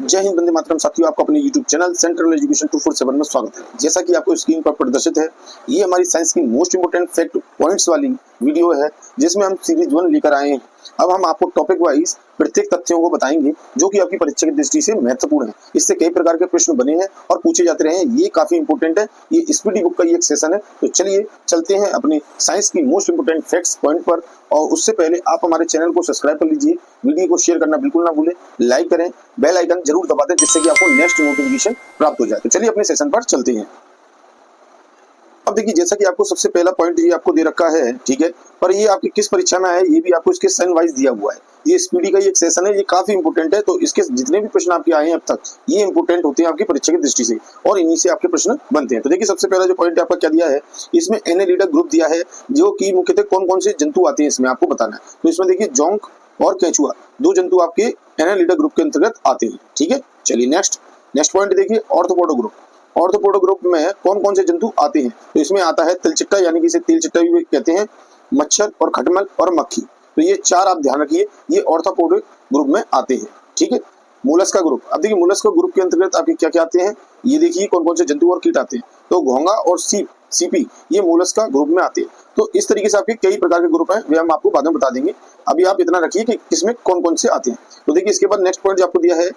जय हिंद, वंदे मातरम। साथियों, आपको अपने YouTube चैनल सेंट्रल एजुकेशन 247 में स्वागत है। जैसा कि आपको स्क्रीन पर प्रदर्शित है, ये हमारी साइंस की मोस्ट इंपोर्टेंट फैक्ट पॉइंट्स वाली वीडियो है, जिसमें हम सीरीज 1 लेकर आए हैं। अब हम आपको टॉपिक वाइज प्रत्येक तथ्यों को बताएंगे जो कि आपकी परीक्षा की दृष्टि से महत्वपूर्ण है। इससे कई प्रकार के प्रश्न बने हैं और पूछे जाते रहे हैं। ये काफी इंपोर्टेंट है। ये स्पीडी बुक का ये एक सेशन है। तो चलिए चलते हैं अपने साइंस की मोस्ट इंपोर्टेंट फैक्ट्स पॉइंट पर। और उससे पहले आप हमारे चैनल को सब्सक्राइब कर लीजिए, वीडियो को शेयर करना बिल्कुल ना भूलें, लाइक करें, बेल आइकन जरूर दबा दें, जिससे कि आपको नेक्स्ट नोटिफिकेशन प्राप्त हो जाए। तो चलिए अपने सेशन पर चलते हैं। अब देखिए, जैसा कि आपको सबसे पहला पॉइंट ये आपको दे रखा है, ठीक है, पर ये आपकी किस परीक्षा में है ये भी आपको इसके सेशन वाइज दिया हुआ है। ये स्पीडी का ये एक सेशन है, ये काफी इंपोर्टेंट है। तो इसके जितने भी प्रश्न आपके आए हैं अब तक, ये इंपोर्टेंट होते हैं आपकी परीक्षा की दृष्टि से, और इन्हीं से आपके प्रश्न बनते हैं। तो देखिए, सबसे पहला जो पॉइंट आपका क्या दिया है, इसमें एनेलिडा ग्रुप दिया है, जो कि मुख्यतः कौन कौन से जंतु आते हैं इसमें आपको बताना है। तो इसमें देखिए, जोंक और केंचुआ दो जंतु आपके एनेलिडा ग्रुप के अंतर्गत आते हैं। ठीक है, चलिए नेक्स्ट पॉइंट देखिए, ऑर्थोपोडा ग्रुप। ऑर्थोपोडा ग्रुप में कौन कौन से जंतु आते हैं। तो इसमें आता है तिलचिट्टा, यानी कि इसे तिलचिट्टा भी कहते हैं, मच्छर और खटमल और मक्खी। तो ये चार आप ध्यान रखिए, ये ऑर्थोपोडा ग्रुप में आते हैं। ठीक है, मोलस्का ग्रुप। अब देखिए, मोलस्का ग्रुप के अंतर्गत आपके क्या क्या आते हैं, ये देखिए कौन कौन से जंतु और कीट आते हैं। तो घोंगा और सीपी ये मोलस्का ग्रुप में आते हैं। तो इस तरीके से आपके कई प्रकार के ग्रुप हैं, वे हम आपको बाद में बता देंगे। अभी आप इतना रखिए कि किसमें कौन कौन से आते हैं। तो देखिए, इसके बाद नेक्स्ट पॉइंट जो आपको दिया है,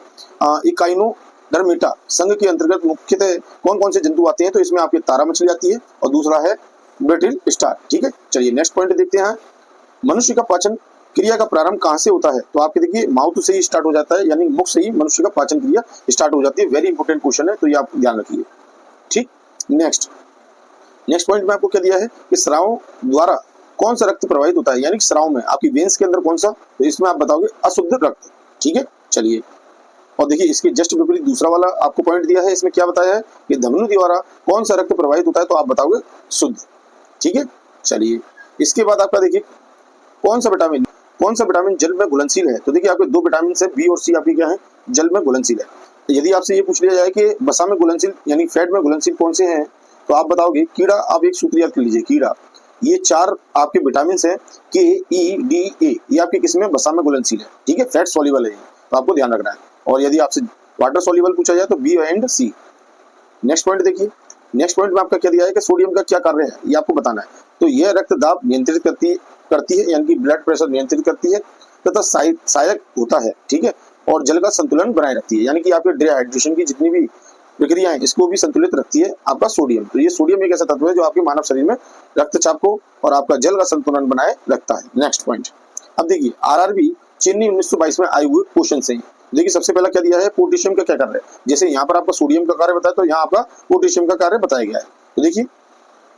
इकाइनोडर्मेटा संघ के अंतर्गत मुख्यतः कौन कौन से जंतु आते हैं। तो इसमें आपकी तारा मछली आती है और दूसरा है ब्रिटिल स्टार। ठीक है, चलिए नेक्स्ट पॉइंट देखते हैं। मनुष्य का पाचन क्रिया का प्रारंभ कहाँ से होता है। तो आपके देखिए, माउथ से ही स्टार्ट हो जाता है, यानी मुख से ही मनुष्य का पाचन क्रिया स्टार्ट हो जाती है। वेरी इंपॉर्टेंट क्वेश्चन है, तो ये आप ध्यान रखिए। ठीक, नेक्स्ट पॉइंट में आपको क्या दिया है कि स्राव द्वारा कौन सा रक्त प्रवाहित होता है, यानी कि स्राव में आपकी वेन्स के अंदर कौन सा। तो इसमें आप बताओगे अशुद्ध रक्त। ठीक है, चलिए, और देखिए इसके जस्ट विपरीत दूसरा वाला आपको पॉइंट दिया है। इसमें क्या बताया है कि धमनी द्वारा कौन सा रक्त प्रवाहित होता है। तो आप बताओगे शुद्ध। ठीक है, चलिए, इसके बाद आपका देखिए, कौन सा विटामिन जल में घुलनशील है। तो देखिए, आपके दो विटामिन है, बी और सी, आपकी क्या है, जल में घुलनशील है। यदि आपसे ये पूछ लिया जाए कि वसा में घुलनशील यानी फैट में घुलनशील कौन से हैं, तो आप बताओगे कीड़ा। आप एक सूत्र याद कर लीजिए, कीड़ा। ये चार आपके विटामिन हैं, के, ई, डी, ए, ये आपके किसमें, वसा में घुलनशील है। ठीक है, फैट सॉल्युबल है, तो आपको ध्यान रखना है। और यदि आपसे वाटर सॉल्युबल पूछा जाए तो B and C. Next point देखिए, नेक्स्ट पॉइंट में आपका क्या दिया है कि सोडियम का क्या कार्य है, ये आपको बताना है। तो यह रक्त दाब नियंत्रित करती है, यानी कि ब्लड प्रेशर नियंत्रित करती है, तथा सहायक होता है। ठीक है, और जल का संतुलन बनाए रखती है, यानी कि आपके डिहाइड्रेशन की जितनी भी प्रक्रियाएं, इसको भी संतुलित रखती है आपका सोडियम। तो ये सोडियम एक ऐसा तत्व है जो आपके मानव शरीर में रक्तचाप को और आपका जल का संतुलन बनाए रखता है। नेक्स्ट पॉइंट, अब देखिए, आरआरबी चेन्नई 1922 में आए हुए क्वेश्चन से। देखिए, सबसे पहला क्या दिया है, पोटेशियम का क्या कार्य है। जैसे यहाँ पर आपका सोडियम का कार्य बताया, तो यहाँ आपका पोटेशियम का कार्य बताया गया है। तो देखिए,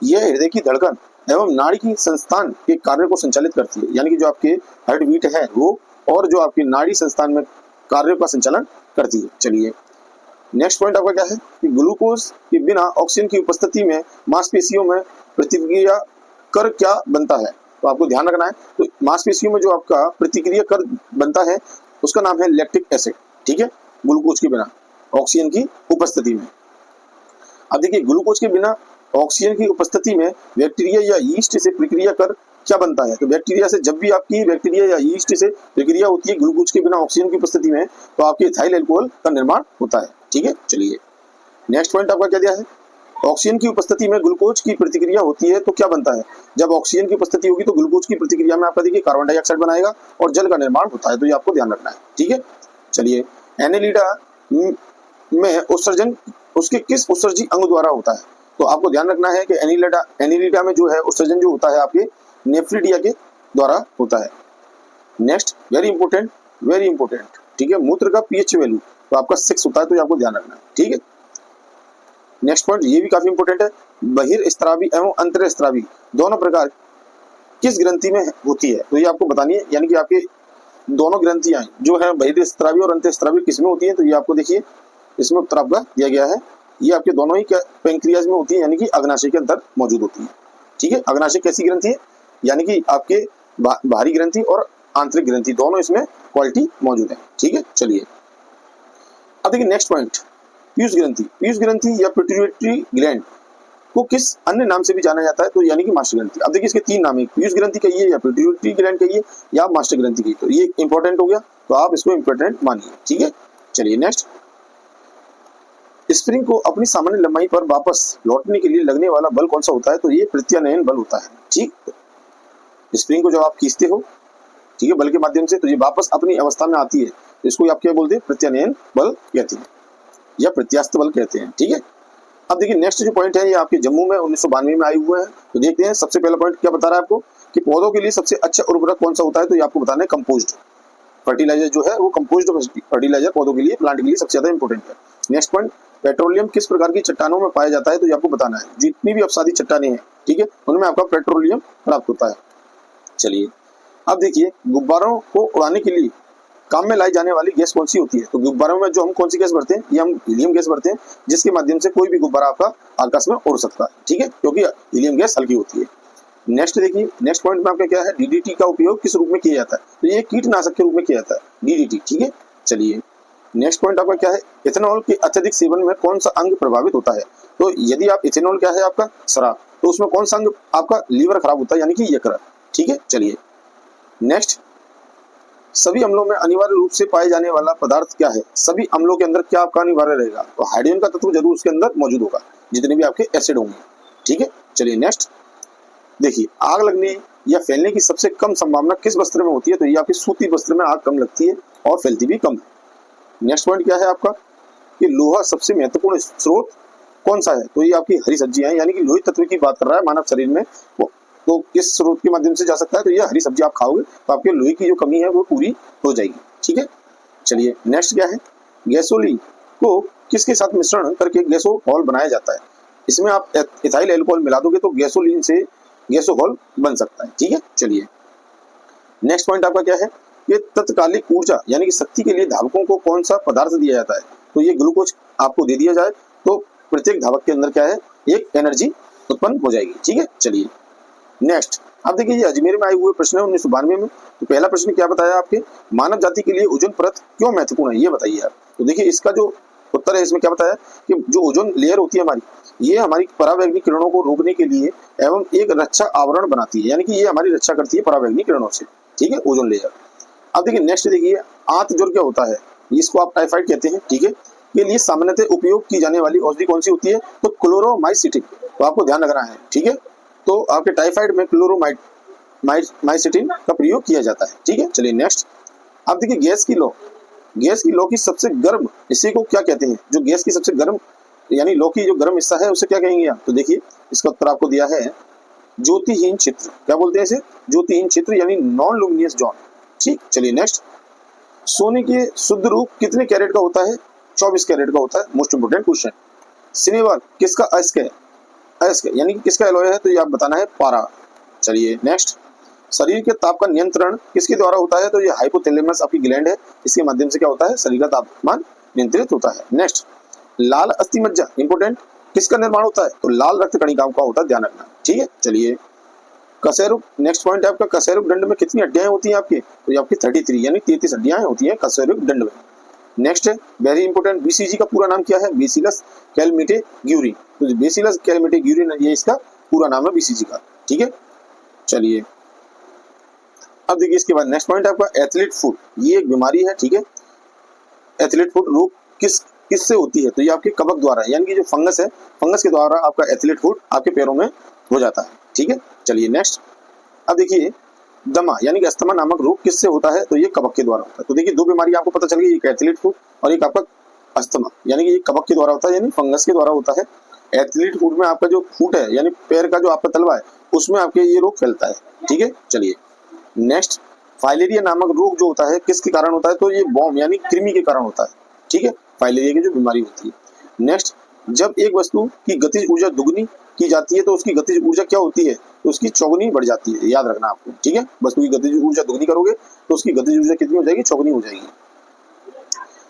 यह हृदय की धड़कन एवं नाड़ी की संस्थान के कार्य को संचालित करती है, यानी कि जो आपके हार्ट बीट है वो, और जो आपकी नाड़ी संस्थान में कार्यों का संचालन करती है। चलिए, नेक्स्ट पॉइंट आपका क्या है कि ग्लूकोज के बिना ऑक्सीजन की उपस्थिति में मांसपेशियों में प्रतिक्रिया कर क्या बनता है। तो आपको ध्यान रखना है। तो मांसपेशियों में जो आपका प्रतिक्रिया कर बनता है, उसका नाम है लैक्टिक एसिड। ठीक है, ग्लूकोज के बिना ऑक्सीजन की उपस्थिति में। अब देखिए, ग्लूकोज के बिना ऑक्सीजन की उपस्थिति में बैक्टीरिया या यीस्ट से प्रक्रिया कर क्या बनता है। तो बैक्टीरिया से, जब भी आपकी बैक्टीरिया या यीस्ट से प्रक्रिया होती है ग्लूकोज के बिना ऑक्सीजन की उपस्थिति में, तो आपके इथाइल अल्कोहल का निर्माण होता है। ठीक है, चलिए, नेक्स्ट पॉइंट आपका क्या दिया है, ऑक्सीजन की उपस्थिति में ग्लूकोज की प्रतिक्रिया होती है तो क्या बनता है। जब ऑक्सीजन की उपस्थिति होगी तो ग्लूकोज की प्रतिक्रिया में आपका देखिए कार्बन डाइऑक्साइड बनाएगा और जल का निर्माण होता है। तो ये आपको ध्यान रखना है। ठीक है, चलिए, एनेलिडा में उत्सर्जन उसके किस उत्सर्जी अंग द्वारा होता है। तो आपको ध्यान रखना है कि एनेलिडा में जो है उत्सर्जन जो होता है आपके नेफ्रिडिया के द्वारा होता है। नेक्स्ट, वेरी इंपोर्टेंट, ठीक है, मूत्र का पीएच वैल्यू तो आपका 6 होता है, तो ये आपको ध्यान रखना है। ठीक है, नेक्स्ट पॉइंट ये भी काफी इंपोर्टेंट है, बहिर्स्त्रावी एवं अंतरस्त्रावी दोनों प्रकार किस ग्रंथि में होती है। तो ये आपको बतानी है, यानी कि आपके दोनों ग्रंथियां जो है बहिर्स्त्रावी और अंतरस्त्रावी किसमें होती है। तो ये आपको देखिए, इसमें उत्तर आपका दिया गया है, ये आपके दोनों ही पैंक्रियाज में होती है, यानी कि अग्नाशय के अंदर मौजूद होती है। ठीक है, अग्नाशय कैसी ग्रंथि है, यानी कि आपके बाहरी ग्रंथि और आंतरिक ग्रंथि दोनों इसमें क्वालिटी मौजूद है। ठीक है, चलिए, अब देखिए नेक्स्ट पॉइंट, पीयूष ग्रंथि या पिट्यूटरी ग्लैंड को किस अन्य नाम से भी जाना जाता है। तो यानी कि मास्टर ग्रंथि। अब देखिए, इसके 3 नाम है, पीयूष ग्रंथि कहिए या पिट्यूटरी ग्लैंड कहिए या मास्टर ग्रंथि कहिए। तो ये इंपॉर्टेंट हो गया, तो आप इसको इंपॉर्टेंट मानिए। ठीक है, चलिए नेक्स्ट, स्प्रिंग को अपनी सामान्य लंबाई पर वापस लौटने के लिए लगने वाला बल कौन सा होता है? तो ये प्रत्यानयन बल होता है। ठीक, स्प्रिंग को जब आप खींचते हो, ठीक है, बल के माध्यम से, तो ये वापस अपनी अवस्था में आती है, तो इसको आप क्या बोलते हैं? प्रत्यानयन बल कहते हैं या प्रत्यास्थ बल कहते हैं। ठीक है, अब देखिए नेक्स्ट जो पॉइंट है ये आपके जम्मू में 1992 में आए हुए हैं। तो देखते हैं सबसे पहला पॉइंट क्या बता रहा है आपको कि पौधों के लिए सबसे अच्छा उर्वरक कौन सा होता है? तो ये आपको बताना है कंपोस्ट फर्टिलाइजर जो है वो कंपोस्ट फर्टिलाइजर पौधों के लिए, प्लांट के लिए सबसे ज्यादा इंपॉर्टेंट है। नेक्स्ट पॉइंट, पेट्रोलियम किस प्रकार की चट्टानों में पाया जाता है? तो ये आपको बताना है। जितनी भी अपसादी चट्टानें हैं, ठीक है, उनमें आपका पेट्रोलियम प्राप्त होता है। चलिए अब देखिए गुब्बारों को उड़ाने के लिए काम में लाई जाने वाली गैस कौन सी होती है? तो गुब्बारों में जो हम कौन सी गैस भरते हैं? ये हम हीलियम गैस भरते हैं, जिसके माध्यम से कोई भी गुब्बारा आपका आकाश में उड़ सकता है। ठीक है, क्योंकि हीलियम गैस हल्की होती है। नेक्स्ट देखिए, नेक्स्ट पॉइंट में आपका क्या है? डीडीटी का उपयोग किस रूप में किया जाता है? तो ये कीटनाशक के रूप में किया जाता है, डीडीटी। ठीक है, चलिए नेक्स्ट पॉइंट आपका क्या है? इथेनॉल के अत्यधिक सेवन में कौन सा अंग प्रभावित होता है? तो यदि आप इथेनॉल क्या है आपका शराब, तो उसमें कौन सा अंग आपका लीवर खराब होता है, यानी कि यकृत। ठीक है, चलिए नेक्स्ट, सभी अम्लों में अनिवार्य रूप से पाए जाने वाला पदार्थ क्या है? सभी अम्लों के अंदर क्या आपका अनिवार्य रहेगा? तो हाइड्रोजन का तत्व जरूर उसके अंदर मौजूद होगा, जितने भी आपके एसिड होंगे। ठीक है, चलिए नेक्स्ट देखिए, आग लगने या फैलने की सबसे कम संभावना किस वस्त्र में होती है? तो ये आपके सूती वस्त्र में आग कम लगती है और फैलती भी कम है। नेक्स्ट पॉइंट क्या है आपका कि लोहा सबसे महत्वपूर्ण स्रोत कौन सा है? तो ये आपकी हरी सब्जियां हैं, यानी कि लोहित तत्व की बात कर रहा है मानव शरीर में, वो तो किस स्रोत के माध्यम से जा सकता है? तो ये हरी सब्जी आप खाओगे तो आपके लोहे की जो कमी है वो पूरी हो जाएगी। ठीक है, चलिए नेक्स्ट क्या है? गैसोलीन को किसके साथ मिश्रण करके गैसोहॉल बनाया जाता है? इसमें आप इथाइल एल्कोहल मिला दोगे तो गैसोलीन से गैसोहॉल बन सकता है। ठीक है, चलिए नेक्स्ट पॉइंट आपका क्या है? ये तत्कालिक ऊर्जा यानी कि शक्ति के लिए धावकों को कौन सा पदार्थ दिया जाता है? तो ये ग्लूकोज आपको दे दिया जाए तो प्रत्येक धावक के अंदर क्या है? एक एनर्जी उत्पन्न हो जाएगी। ठीक है, चलिए नेक्स्ट, अब देखिए ये अजमेर में आए हुए प्रश्न है 1992 में। तो पहला प्रश्न क्या बताया आपके? मानव जाति के लिए ओजोन परत क्यों महत्वपूर्ण है, ये बताइए आप। तो देखिए इसका जो उत्तर है इसमें क्या बताया कि जो ओजोन लेयर होती है हमारी, ये हमारी परावैंगनिक किरणों को रोकने के लिए एवं एक रक्षा आवरण बनाती है, यानी कि ये हमारी रक्षा करती है परावैंगनिक किरणों से। ठीक है, ओजोन लेयर। अब देखिए नेक्स्ट देखिए, आंत ज्वर क्या होता है? इसको आप टाइफाइड कहते हैं। ठीक है, के लिए सामान्यतः उपयोग की जाने वाली औषधि कौन सी होती है? तो क्लोरोमाइसिटिन। तो आपको ध्यान रखना है। ठीक है, तो आपके टाइफाइड में क्लोरोमाइसिटिन का प्रयोग किया जाता है। ठीक है, चलिए नेक्स्ट, अब देखिए गैस की लौ की सबसे गर्म हिस्से को क्या कहते हैं? जो गैस की सबसे गर्म यानी लौ की जो गर्म हिस्सा है उसे क्या कहेंगे आप? तो देखिए इसका उत्तर आपको दिया है ज्योतिहीन क्षेत्र। क्या बोलते हैं इसे? ज्योतिहीन क्षेत्र यानी नॉन लुमिनियस जोन। ठीक, चलिए नेक्स्ट, सोने के शुद्ध रूप कितने कैरेट का होता है? 24 कैरेट का होता है। Most important question. सिनेवर किसका अयस्क है? अयस्क यानी कि किसका एलॉय है? तो ये आप बताना है पारा। चलिए नेक्स्ट, शरीर के ताप का नियंत्रण किसके द्वारा होता है? तो ये हाइपोथैलेमस आपकी ग्लैंड है, इसके माध्यम से क्या होता है? शरीर का तापमान नियंत्रित होता है। नेक्स्ट, लाल अस्थि मज्जा इंपोर्टेंट किसका निर्माण होता है? तो लाल रक्त कणिकाओं का होता है, ध्यान रखना। ठीक है, चलिए कशेरुक, नेक्स्ट पॉइंट है आपका कशेरुक दंड में कितनी हड्डियां होती हैं आपके? तो ये आपकी 33 यानी 33 हड्डियां होती हैं कशेरुक दंड में। नेक्स्ट है वेरी इंपोर्टेंट, बीसीजी का पूरा नाम क्या है? बेसिलस कैलमेटेग्यूरी। तो बेसिलस कैलमेटेग्यूरी ये इसका पूरा नाम है बीसीजी का। ठीक है, चलिए अब देखिए इसके बाद नेक्स्ट पॉइंट आपका एथलीट फुट। ये एक बीमारी है। ठीक है, एथलीट फुट रोग किससे होती है? तो ये आपके कवक द्वारा, यानी कि जो फंगस है, फंगस के द्वारा आपका एथलीट फुट आपके पैरों में हो जाता है। ठीक है, चलिए नेक्स्ट, अब देखिए दमा यानी कि अस्थमा नामक रोग किससे होता है? तो ये कवक के द्वारा होता है। तो देखिए दो बीमारी आपको पता चल गई, एक एथलीट फुट और एक आपका अस्थमा, यानी कि ये कवक के द्वारा होता है, यानी फंगस के द्वारा होता है। एथलीट फुट में आपका जो फुट है यानी पैर का जो आपका तलवा है उसमें आपके ये रोग फैलता है। ठीक है, चलिए नेक्स्ट, फाइलेरिया नामक रोग जो होता है किसके कारण होता है? तो ये बॉम यानी कृमि के कारण होता है। ठीक है, फाइलेरिया की जो बीमारी होती है। नेक्स्ट, जब एक वस्तु की गतिज ऊर्जा दुगनी की जाती है तो उसकी गतिज ऊर्जा क्या होती है? तो उसकी चौगुनी बढ़ जाती है, याद रखना आपको। ठीक है, वस्तु की गतिज ऊर्जा दुगनी करोगे तो उसकी गतिज ऊर्जा कितनी हो जाएगी? चौगुनी हो जाएगी।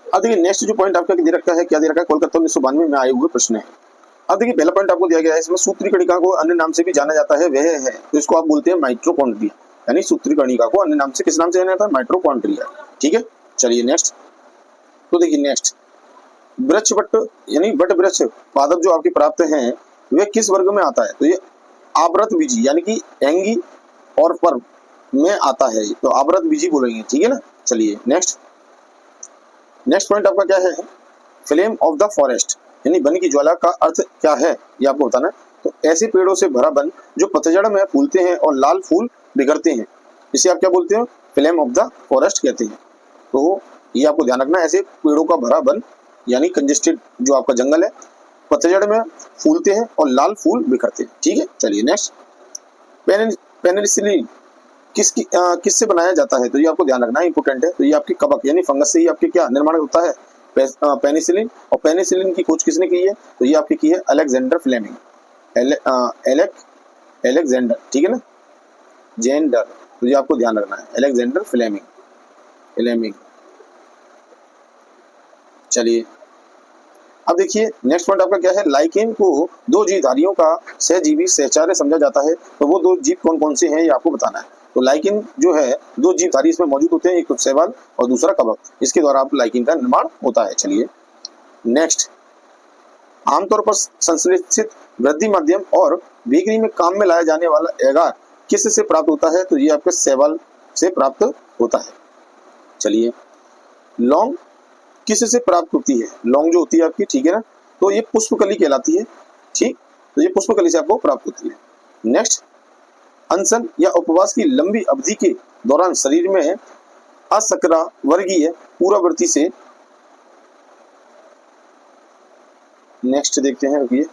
अब देखिए नेक्स्ट जो पॉइंट आपका दे रखा है, क्या दे रखा है? कोलकाता 1992 में आए हुए प्रश्न है। अब देखिए पहला पॉइंट आपको दिया गया है, इसमें सूत्री कणिका को अन्य नाम से भी जाना जाता है, वह है तो इसको आप बोलते हैं माइटोकॉन्ड्रिया, यानी सूत्री कणिका को अन्य नाम से किस नाम से जाना जाता है? माइटोकॉन्ड्रिया। ठीक है, चलिए नेक्स्ट, तो देखिए नेक्स्ट, वृक्षवट यानी वट वृक्ष पादप जो आपके प्राप्त हैं वे किस वर्ग में आता है? तो ये आवृत बीजी यानी कि एंगी और पर्व में आता है, तो आवृत बीजी बोलेंगे। ठीक है ना, चलिए नेक्स्ट, नेक्स्ट पॉइंट आपका क्या है? फ्लेम ऑफ द फॉरेस्ट यानी वन की ज्वाला का अर्थ क्या है ये आपको बताना है। तो ऐसे पेड़ों से भरा वन जो पतझड़ में फूलते हैं और लाल फूल बिखरते हैं, इसे आप क्या बोलते हो? फ्लेम ऑफ द फॉरेस्ट कहते हैं। तो ये आपको ध्यान रखना है, ऐसे पेड़ों का भरा वन यानी कंजेस्टेड जो आपका जंगल है, पतझड़ में फूलते हैं और लाल फूल बिखरते हैं। ठीक है, चलिए नेक्स्ट। पेनिसिलिन किससे बनाया जाता है? तो ये आपको ध्यान रखना है, इंपोर्टेंट है। तो ये आपकी कवक यानी फंगस से ही आपके क्या निर्माण होता है? पेनिसिलिन। और पेनिसिलिन की खोज किसने की है? तो ये आपकी की है अलेक्जेंडर फ्लेमिंग। एलेक्जेंडर, ठीक है ना, जेंडर। तो ये आपको ध्यान रखना है, अलेक्जेंडर फ्लेमिंग। चलिए अब देखिए नेक्स्ट पॉइंट आपका क्या है? लाइकेन को दो जीवधारियों का सहजीवी सहचार्य समझा जाता है। तो वो दो जीव कौन कौन से हैं ये आपको बताना है। तो लाइकेन जो है दो जीवधारी इसमें मौजूद होते हैं, एक तो शैवाल और दूसरा कवक। इसके द्वारा आप लाइकेन का निर्माण होता है। चलिए नेक्स्ट। आमतौर पर संश्लेषित वृद्धि माध्यम और बेकरी में काम में लाया जाने वाला एगार किस से प्राप्त होता है? तो ये आपके शैवाल से प्राप्त होता है। चलिए लौंग किस से प्राप्त होती है? लौंग जो होती है आपकी, ठीक है ना, तो ये पुष्पकली कहलाती है। ठीक, तो ये पुष्पकली से आपको प्राप्त होती है। नेक्स्ट, अनशन या उपवास की लंबी अवधि के दौरान शरीर में असकरा वर्गीय पूर्ववर्ती से, नेक्स्ट देखते हैं, रुकिए,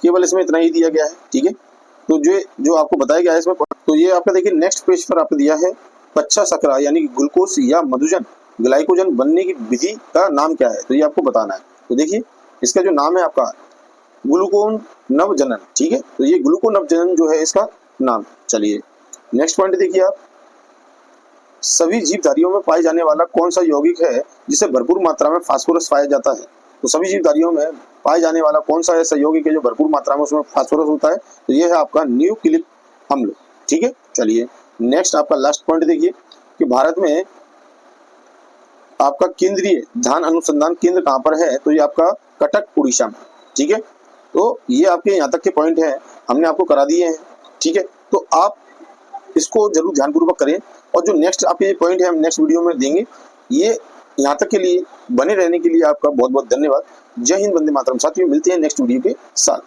केवल इसमें इतना ही दिया गया है। ठीक है, तो जो आपको बताया गया है इसमें, तो ये आपका देखिए नेक्स्ट पेज पर आपको दिया है पच्चा सकरा यानी ग्लूकोज या मधुजन ग्लाइकोजन बनने की विधि का नाम क्या है? तो ये आपको बताना है। तो देखिए इसका जो नाम है आपका ग्लूकोन नवजनन। ठीक है, तो ये ग्लूकोन नवजनन जो है इसका नाम। चलिए नेक्स्ट पॉइंट देखिए आप, सभी जीवधारियों में पाए जाने वाला कौन सा यौगिक है जिसे भरपूर मात्रा में फास्फोरस पाया जाता है? तो सभी जीवधारियों में पाए जाने वाला कौन सा ऐसा यौगिक है जो भरपूर मात्रा में उसमें फास्फोरस होता है? तो ये है आपका न्यूक्लिक अम्ल। ठीक है, चलिए नेक्स्ट आपका लास्ट पॉइंट देखिए कि भारत में आपका केंद्रीय धान अनुसंधान केंद्र कहाँ पर है? तो ये आपका कटक उड़ीसा में। ठीक है, तो ये आपके यहाँ तक के पॉइंट हैं, हमने आपको करा दिए हैं। ठीक है, तो आप इसको जरूर ध्यानपूर्वक करें और जो नेक्स्ट आपके ये पॉइंट है हम नेक्स्ट वीडियो में देंगे। ये यहाँ तक के लिए बने रहने के लिए आपका बहुत बहुत धन्यवाद। जय हिंद, वंदे मातरम। साथियों मिलते हैं नेक्स्ट वीडियो के साथ।